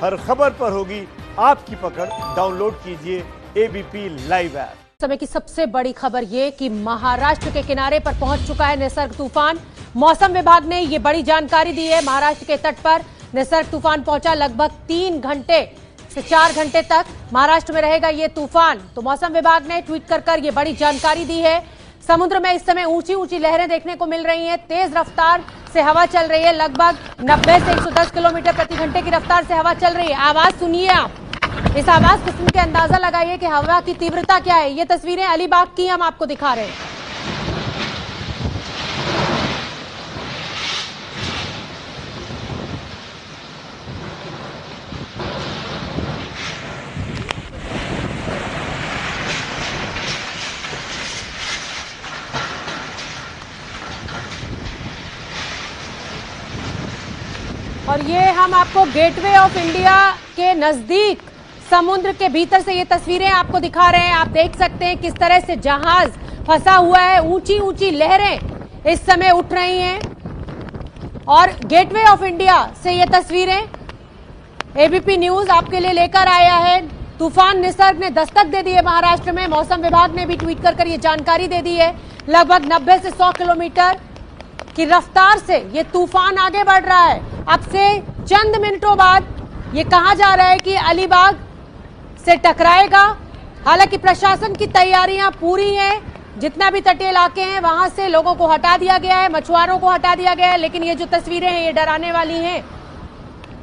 हर खबर पर होगी आपकी पकड़। डाउनलोड कीजिए एबीपी लाइव ऐप। समय की सबसे बड़ी खबर ये कि महाराष्ट्र के किनारे पर पहुंच चुका है निसर्ग तूफान। मौसम विभाग ने ये बड़ी जानकारी दी है। महाराष्ट्र के तट पर निसर्ग तूफान पहुंचा। लगभग 3 घंटे से 4 घंटे तक महाराष्ट्र में रहेगा ये तूफान। तो मौसम विभाग ने ट्वीट कर ये बड़ी जानकारी दी है। समुद्र में इस समय ऊंची ऊंची लहरें देखने को मिल रही हैं। तेज रफ्तार से हवा चल रही है। लगभग 90 से 110 किलोमीटर प्रति घंटे की रफ्तार से हवा चल रही है। आवाज सुनिए आप। इस आवाज को सुन के अंदाजा लगाइए कि हवा की तीव्रता क्या है। ये तस्वीरें अलीबाग की हम आपको दिखा रहे हैं। और ये हम आपको गेटवे ऑफ इंडिया के नजदीक समुद्र के भीतर से ये तस्वीरें आपको दिखा रहे हैं। आप देख सकते हैं किस तरह से जहाज फंसा हुआ है। ऊंची ऊंची लहरें इस समय उठ रही हैं और गेटवे ऑफ इंडिया से ये तस्वीरें एबीपी न्यूज आपके लिए लेकर आया है। तूफान निसर्ग ने दस्तक दे दी है महाराष्ट्र में। मौसम विभाग ने भी ट्वीट कर ये जानकारी दे दी है। लगभग 90 से 100 किलोमीटर की रफ्तार से ये तूफान आगे बढ़ रहा है। अब से चंद मिनटों बाद ये कहा जा रहा है कि अलीबाग से टकराएगा। हालांकि प्रशासन की तैयारियां पूरी हैं। जितना भी तटीय इलाके हैं वहां से लोगों को हटा दिया गया है, मछुआरों को हटा दिया गया है। लेकिन ये जो तस्वीरें हैं ये डराने वाली हैं।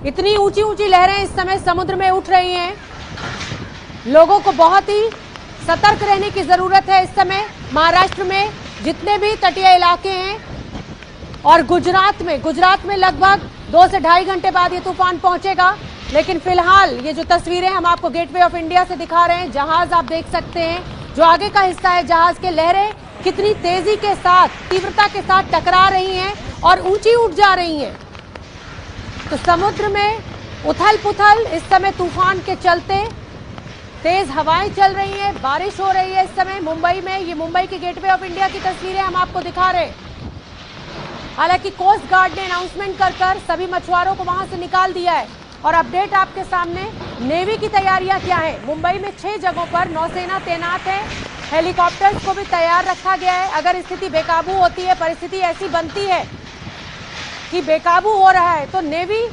इतनी ऊंची ऊंची लहरें इस समय समुद्र में उठ रही हैं। लोगों को बहुत ही सतर्क रहने की जरूरत है। इस समय महाराष्ट्र में जितने भी तटीय इलाके हैं और गुजरात में लगभग 2 से 2.5 घंटे बाद ये तूफान पहुंचेगा। लेकिन फिलहाल ये जो तस्वीरें हम आपको गेटवे ऑफ इंडिया से दिखा रहे हैं, जहाज आप देख सकते हैं जो आगे का हिस्सा है जहाज के, लहरें कितनी तेजी के साथ, तीव्रता के साथ टकरा रही हैं और ऊंची उठ जा रही हैं। तो समुद्र में उथल पुथल इस समय तूफान के चलते। तेज हवाएं चल रही है, बारिश हो रही है इस समय मुंबई में। ये मुंबई के गेटवे ऑफ इंडिया की तस्वीरें हम आपको दिखा रहे हैं। हालांकि कोस्ट गार्ड ने अनाउंसमेंट कर सभी मछुआरों को वहां से निकाल दिया है। और अपडेट आपके सामने, नेवी की तैयारियां क्या है। मुंबई में 6 जगहों पर नौसेना तैनात है। हेलीकॉप्टर्स को भी तैयार रखा गया है। अगर स्थिति बेकाबू होती है, परिस्थिति ऐसी बनती है कि बेकाबू हो रहा है, तो नेवी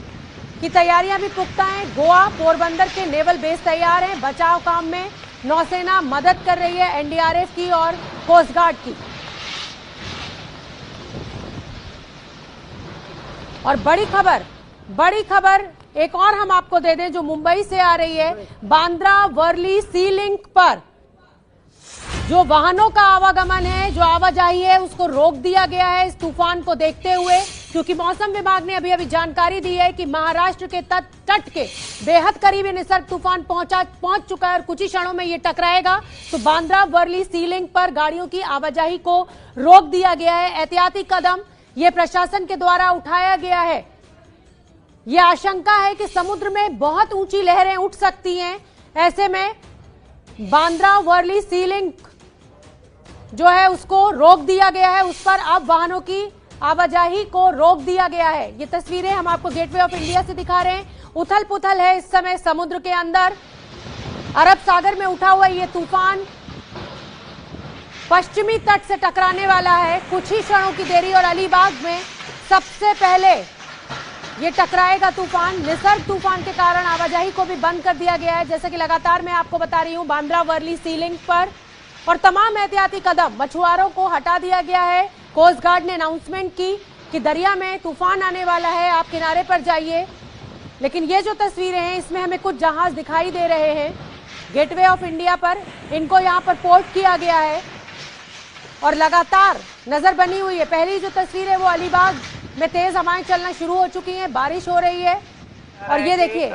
की तैयारियां भी पुख्ता हैं। गोवा, पोरबंदर के नेवल बेस तैयार हैं। बचाव काम में नौसेना मदद कर रही है, एनडीआरएफ की और कोस्ट गार्ड की। और बड़ी खबर एक और हम आपको दे दें जो मुंबई से आ रही है। बांद्रा वर्ली सी लिंक पर जो वाहनों का आवागमन है, जो आवाजाही है, उसको रोक दिया गया है इस तूफान को देखते हुए। क्योंकि मौसम विभाग ने अभी जानकारी दी है कि महाराष्ट्र के तट के बेहद करीब निसर्ग तूफान पहुंच चुका है और कुछ ही क्षणों में ये टकराएगा। तो बांद्रा वर्ली सी लिंक पर गाड़ियों की आवाजाही को रोक दिया गया है। एहतियाती कदम ये प्रशासन के द्वारा उठाया गया है। ये आशंका है कि समुद्र में बहुत ऊंची लहरें उठ सकती हैं। ऐसे में बांद्रा वर्ली सी लिंक जो है उसको रोक दिया गया है। उस पर अब वाहनों की आवाजाही को रोक दिया गया है। ये तस्वीरें हम आपको गेटवे ऑफ इंडिया से दिखा रहे हैं। उथल पुथल है इस समय समुद्र के अंदर। अरब सागर में उठा हुआ ये तूफान पश्चिमी तट से टकराने वाला है। कुछ ही क्षणों की देरी और अलीबाग में सबसे पहले ये टकराएगा तूफान। निसर्ग तूफान के कारण आवाजाही को भी बंद कर दिया गया है, जैसा कि लगातार मैं आपको बता रही हूं, बांद्रा वर्ली सी लिंक पर। और तमाम एहतियाती कदम, मछुआरों को हटा दिया गया है। कोस्ट गार्ड ने अनाउंसमेंट की कि दरिया में तूफान आने वाला है, आप किनारे पर जाइए। लेकिन ये जो तस्वीरें हैं इसमें हमें कुछ जहाज दिखाई दे रहे हैं गेटवे ऑफ इंडिया पर। इनको यहाँ पर पोर्ट किया गया है और लगातार नजर बनी हुई है। पहली जो तस्वीर है वो अलीबाग में तेज हवाएं चलना शुरू हो चुकी हैं, बारिश हो रही है। और ये देखिए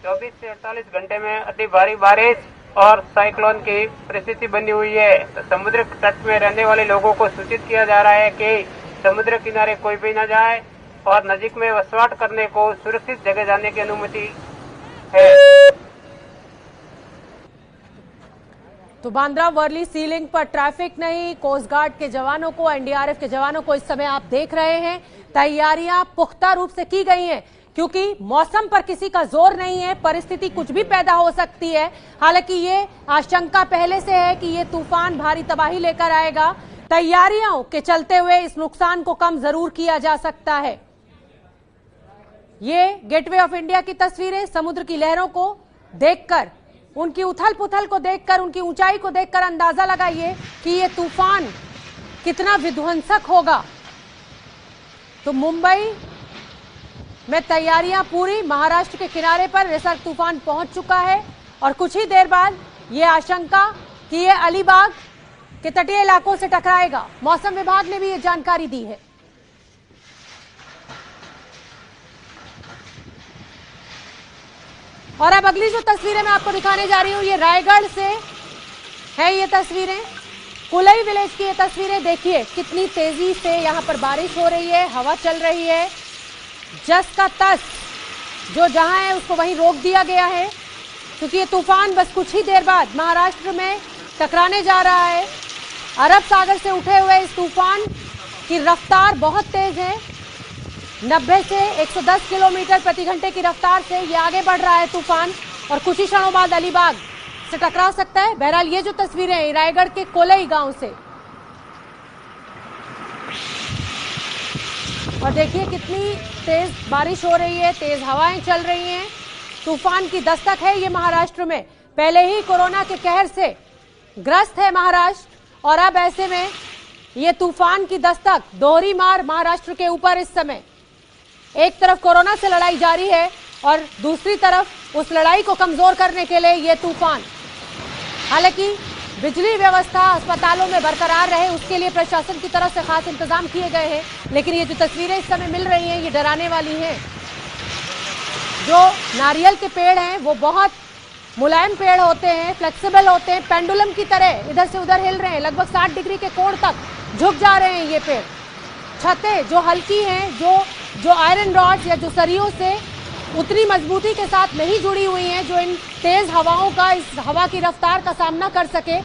24 से 48 घंटे में अति भारी बारिश और साइक्लोन की परिस्थिति बनी हुई है। तो समुद्र तट में रहने वाले लोगों को सूचित किया जा रहा है कि समुद्र किनारे कोई भी न जाए और नजीक में वसवाट करने को, सुरक्षित जगह जाने की अनुमति है। तो बांद्रा वर्ली सी लिंक पर ट्रैफिक नहीं। कोस्ट गार्ड के जवानों को, एनडीआरएफ के जवानों को इस समय आप देख रहे हैं। तैयारियां पुख्ता रूप से की गई हैं। क्योंकि मौसम पर किसी का जोर नहीं है, परिस्थिति कुछ भी पैदा हो सकती है। हालांकि ये आशंका पहले से है कि ये तूफान भारी तबाही लेकर आएगा। तैयारियों के चलते हुए इस नुकसान को कम जरूर किया जा सकता है। ये गेटवे ऑफ इंडिया की तस्वीरें, समुद्र की लहरों को देखकर, उनकी उथल पुथल को देखकर, उनकी ऊंचाई को देखकर अंदाजा लगाइए कि ये तूफान कितना विध्वंसक होगा। तो मुंबई में तैयारियां पूरी, महाराष्ट्र के किनारे पर निसर्ग तूफान पहुंच चुका है और कुछ ही देर बाद ये आशंका कि ये अलीबाग के तटीय इलाकों से टकराएगा। मौसम विभाग ने भी ये जानकारी दी है। और अब अगली जो तस्वीरें मैं आपको दिखाने जा रही हूं, ये रायगढ़ से है। ये तस्वीरें कुलई विलेज की, ये तस्वीरें देखिए कितनी तेजी से यहां पर बारिश हो रही है, हवा चल रही है। जस का तस जो जहां है उसको वहीं रोक दिया गया है, क्योंकि ये तूफान बस कुछ ही देर बाद महाराष्ट्र में टकराने जा रहा है। अरब सागर से उठे हुए इस तूफान की रफ्तार बहुत तेज है, 90 से 110 किलोमीटर प्रति घंटे की रफ्तार से ये आगे बढ़ रहा है तूफान, और कुछ ही क्षणों बाद अलीबाग से टकरा सकता है। बहरहाल ये जो तस्वीरें हैं रायगढ़ के कोलई गांव से, और देखिए कितनी तेज बारिश हो रही है, तेज हवाएं चल रही हैं। तूफान की दस्तक है ये महाराष्ट्र में। पहले ही कोरोना के कहर से ग्रस्त है महाराष्ट्र, और अब ऐसे में ये तूफान की दस्तक, दोहरी मार महाराष्ट्र के ऊपर इस समय। एक तरफ कोरोना से लड़ाई जारी है और दूसरी तरफ उस लड़ाई को कमजोर करने के लिए ये तूफान। हालांकि बिजली व्यवस्था अस्पतालों में बरकरार रहे, उसके लिए प्रशासन की तरफ से खास इंतजाम किए गए हैं, लेकिन ये जो तस्वीरें इस समय मिल रही हैं ये डराने वाली हैं। जो नारियल के पेड़ हैं वो बहुत मुलायम पेड़ होते हैं, फ्लेक्सिबल होते हैं, पेंडुलम की तरह इधर से उधर हिल रहे हैं, लगभग 60 डिग्री के कोण तक झुक जा रहे हैं ये पेड़। छतें जो हल्की हैं, जो आयरन रॉड्स या जो सरियों से उतनी मजबूती के साथ नहीं जुड़ी हुई हैं जो इन तेज हवाओं का, इस हवा की रफ्तार का सामना कर सके,